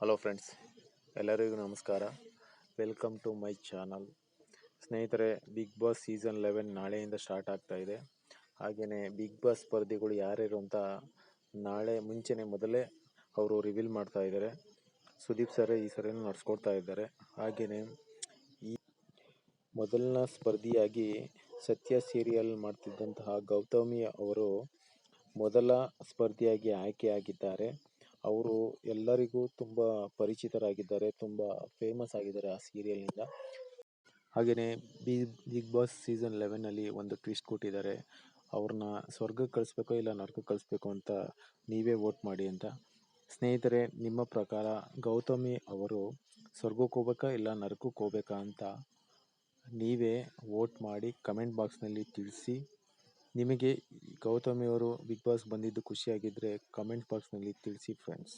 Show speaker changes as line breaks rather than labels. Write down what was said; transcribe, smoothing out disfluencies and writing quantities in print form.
Hello friends, ಎಲ್ಲರಿಗೂ ನಮಸ್ಕಾರ. Welcome to my channel. ಸ್ನೇಹಿತರೆ, ಬಿಗ್ ಬಾಸ್ ಸೀಸನ್ 11 ನಾಳೆಯಿಂದ ಸ್ಟಾರ್ಟ್ ಆಗ್ತಾ ಇದೆ. ಹಾಗೆಯೇ ಬಿಗ್ ಬಾಸ್ ಸ್ಪರ್ಧಿಗಳು ಯಾರ್ಯಾರು ಅಂತ ನಾಳೆ ಮೊದಲೇ ಅವರು ರಿವೀಲ್ ಮಾಡ್ತಾ ಇದ್ದಾರೆ. ಸುದೀಪ್ ಸರ್ ಈ ಸರಿನೂ ನಡೆಸ್ಕೊಡ್ತಾ ಇದ್ದಾರೆ. ಹಾಗೆಯೇ ಈ ಮೊದಲನ ಸ್ಪರ್ಧಿಯಾಗಿ ಸತ್ಯ ಸೀರಿಯಲ್ ಮಾಡ್ತಿದ್ದಂತಹ ಗೌತಮಿ ಅವರು ಮೊದಲ ಸ್ಪರ್ಧಿಯಾಗಿ ಆಯ್ಕೆಯಾಗಿದ್ದಾರೆ. ಅವರು ಎಲ್ಲರಿಗೂ ತುಂಬ ಪರಿಚಿತರಾಗಿದ್ದಾರೆ, ತುಂಬ ಫೇಮಸ್ ಆಗಿದ್ದಾರೆ ಆ ಸೀರಿಯಲ್ನಿಂದ. ಹಾಗೆಯೇ ಬಿಗ್ ಬಾಸ್ ಸೀಸನ್ 11ನಲ್ಲಿ ಒಂದು ಟ್ವಿಸ್ಟ್ ಕೊಟ್ಟಿದ್ದಾರೆ. ಅವ್ರನ್ನ ಸ್ವರ್ಗಕ್ಕೆ ಕಳಿಸ್ಬೇಕೋ ಇಲ್ಲ ನರಕಕ್ಕೆ ಕಳಿಸ್ಬೇಕು ಅಂತ ನೀವೇ ವೋಟ್ ಮಾಡಿ ಅಂತ. ಸ್ನೇಹಿತರೆ, ನಿಮ್ಮ ಪ್ರಕಾರ ಗೌತಮಿ ಅವರು ಸ್ವರ್ಗಕ್ಕೆ ಹೋಗ್ಬೇಕಾ ಇಲ್ಲ ನರಕಕ್ಕೆ ಹೋಗ್ಬೇಕಾ ಅಂತ ನೀವೇ ವೋಟ್ ಮಾಡಿ ಕಮೆಂಟ್ ಬಾಕ್ಸ್ನಲ್ಲಿ ತಿಳಿಸಿ. ನಿಮಗೆ ಗೌತಮಿ ಅವರು ಬಿಗ್ ಬಾಸ್ ಬಂದಿದ್ದು ಖುಷಿಯಾಗಿದ್ದರೆ ಕಮೆಂಟ್ ಬಾಕ್ಸ್ನಲ್ಲಿ ತಿಳಿಸಿ ಫ್ರೆಂಡ್ಸ್.